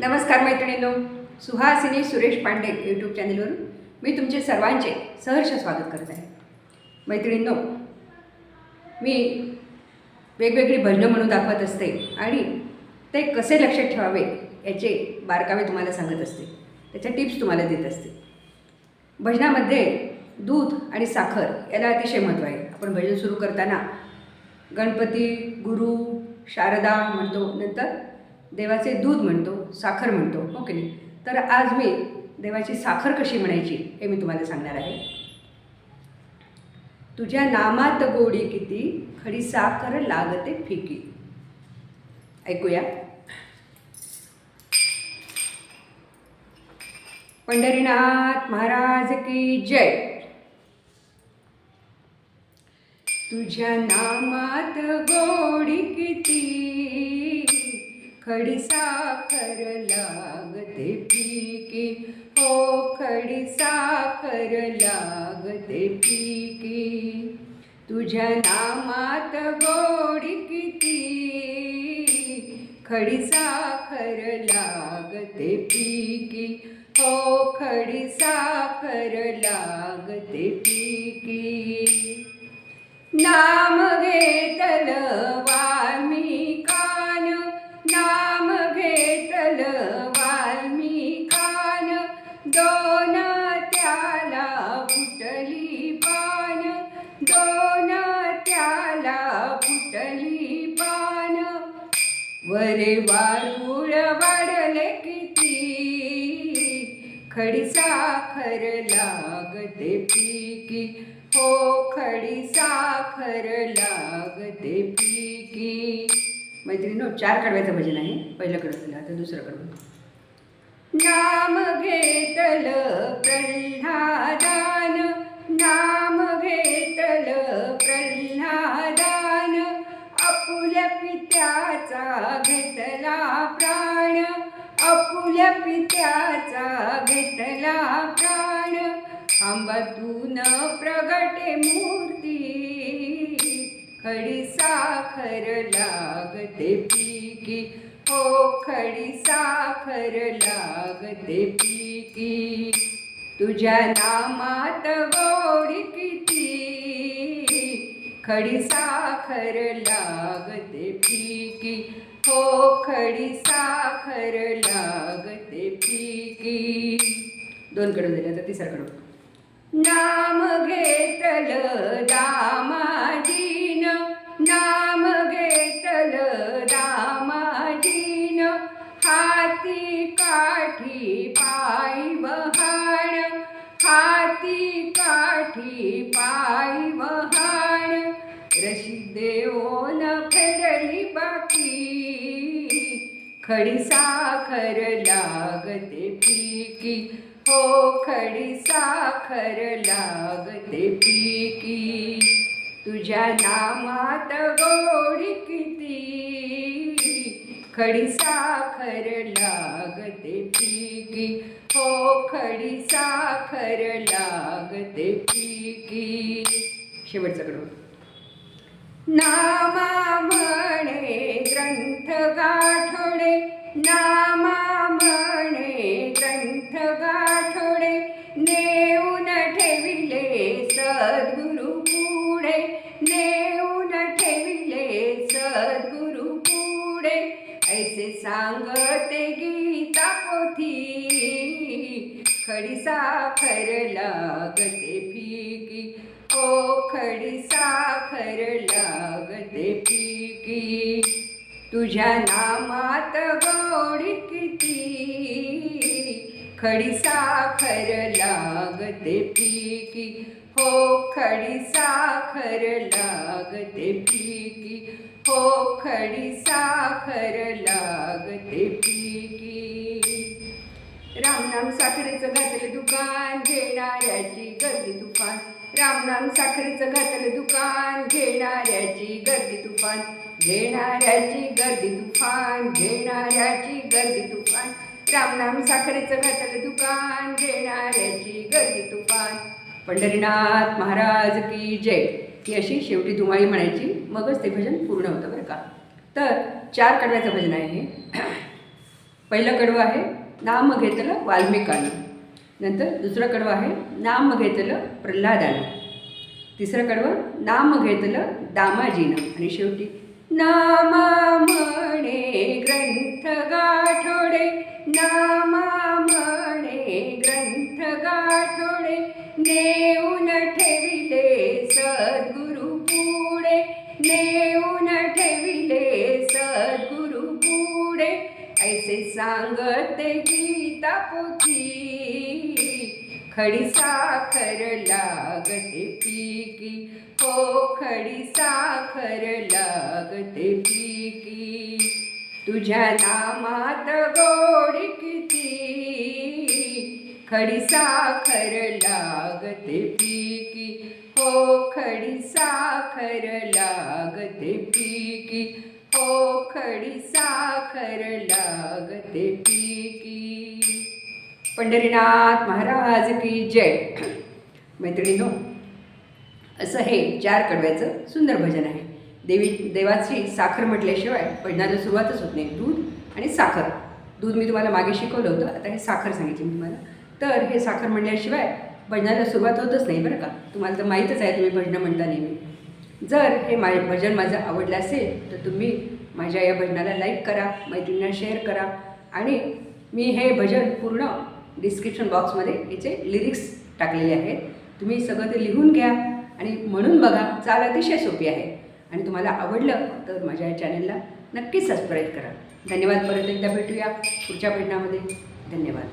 नमस्कार मैत्रिणींनो, सुहासिनी सुरेश पांडे यूट्यूब चॅनलवरून मी तुमचे सर्वांचे सहर्ष स्वागत करत आहे. मैत्रिणींनो, मी वेगवेगळी भजनं म्हणून दाखवत असते आणि ते कसे लक्षात ठेवावे याचे बारकावे तुम्हाला सांगत असते, त्याच्या टिप्स तुम्हाला देत असते. भजनामध्ये दूध आणि साखर याला अतिशय महत्त्व आहे. आपण भजन सुरू करताना गणपती, गुरु, शारदा म्हणतो, नंतर देवाचे दूध म्हणतो, साखर म्हणतो, हो की नाही? तर आज मी देवाची साखर कशी म्हणायची हे मी तुम्हाला सांगणार आहे. तुझ्या नामात गोडी किती, खडी साखर लागते फिकी. ऐकूया. पंढरीनाथ महाराज की जय. तुझ्या नामात गोडी किती, खडी साखर लागते फिकी. हो, खडी साखर लागते फिकी. तुझ्या नामात गोडी किती, खडी साखर लागते फिकी. हो, खडी साखर लागते फिकी. नाम घेतल वाल्मिकान, नाम घेतल वाल्मिकान, दोन त्याला फुटली पान, दोन त्याला फुटली पान. वरे वारुळ वाढले किती, खडी साखर लागते फिकी. हो, खडी साखर लागते फिकी. मैत्रिणींनो, 4 कडव्याचं भजन आहे. पहिलं कडवं झालं, आता दुसरं कडवं. नाम घेतल प्रल्हादान, नाम घेतल प्रल्हादान, आपुल्या पित्याचा घेतला प्राण, आपुल्या पित्याचा घेतला प्राण. खांबातून प्रगटे मूर्ती, खडी साखर लागते फिकी. हो, खडी साखर लागते फिकी. तुझ्या नामात गोडी किती, खडी साखर लागते फिकी. हो, खडी साखर लागते फिकी. 2 कडवं झाले, आता तिसरा कडवं. नाम घेतल दामाजीन, नाम घेतल दामाजीन, हाती काठी पायी वहाण, हाती काठी पायी वहाण. रशी देऊन फेडली बाकी, खडी साखर लागते फिकी. हो, खडी साखर लागते फिकी. तुझ्या नामात गोडी किती, खडी साखर लागते फिकी. हो, खडी साखर लागते फिकी. शेवटचं कडवं. नामा म्हणे ग्रंथ गाठोडे, नामा म्हणे ग्रंथ गाठोडे, नेऊन ठेविले सद्गुरु पुढे, नेऊन ठेविले सद्गुरु पुढे. ऐसे सांगते गीता पोथी, खडी साखर लागते फिकी. हो, खडी साखर लागते फिकी. तुझ्या नामात गोडी किती, खडी साखर लागते फिकी. हो, खडी साखर लागते फिकी. हो, खडी साखर लागते फिकी. रामनाम साखरेचं घातलं दुकान, घेणाऱ्याची गर्दी तुफान. रामनाम साखरेचं घातलं दुकान, घेणाऱ्याची गर्दी तुफान, घेणाऱ्याची गर्दी तुफान, घेणाऱ्याची गर्दी तुफान. रामनाम साखरेचं घातलं दुकान, घेणाऱ्याची गर्दी तुफान. पंढरीनाथ महाराज की जय. ही अशी शेवटी दुमाळी म्हणायची, मगच ते भजन पूर्ण होतं बरं का. तर 4 कडव्याचं भजन आहे हे. पहिलं कडवं आहे नाम घेतलं वाल्मिकानं. नंतर दुसरं कडवं आहे नाम घेतलं प्रल्हादानं. तिसरं कडवं नाम घेतलं दामाजीनं. आणि शेवटी नामा म्हणे ग्रंथ गाठोडे, नामा म्हणे ग्रंथ गाठोडे, नेऊन ठेविले सद्गुरु पुढे, नेऊन ठेविले सद्गुरु पुढे. ऐसे सांगते गीता पोथी, खडी साखर लागते पिकी, हो खडी साखर लागते पिकी. तुझ्या नामात गोडी किती, खडी साखर लागते पिकी, हो खडी साखर लागते पिकी, हो खडी साखर लागते पिकी. पंढरीनाथ महाराज की जय. मैत्रिणींनो, असं हे 4 कडव्याचं सुंदर भजन आहे. देवाची साखर म्हटल्याशिवाय भजनाला सुरुवातच होत नाही. दूध आणि साखर. दूध मी तुम्हाला मागे शिकवलं होतं, आता हे साखर सांगितली मी तुम्हाला. तर हे साखर म्हणल्याशिवाय भजनाला सुरुवात होतच नाही बरं का. तुम्हाला तर माहीतच आहे, तुम्ही भजनं म्हणता नेहमी. जर हे भजन माझं आवडलं असेल तर तुम्ही माझ्या या भजनाला लाईक करा, मैत्रिणींना शेअर करा. आणि मी हे भजन पूर्ण डिस्क्रिप्शन बॉक्समध्ये याचे लिरिक्स टाकलेले आहेत. तुम्ही सगळं ते लिहून घ्या आणि म्हणून बघा. चाल अतिशय सोपी आहे. आणि तुम्हाला आवडलं तर माझ्या या चॅनलला नक्कीच सबस्क्राईब करा. धन्यवाद. परत एकदा भेटूया पुढच्या भजनामध्ये. धन्यवाद.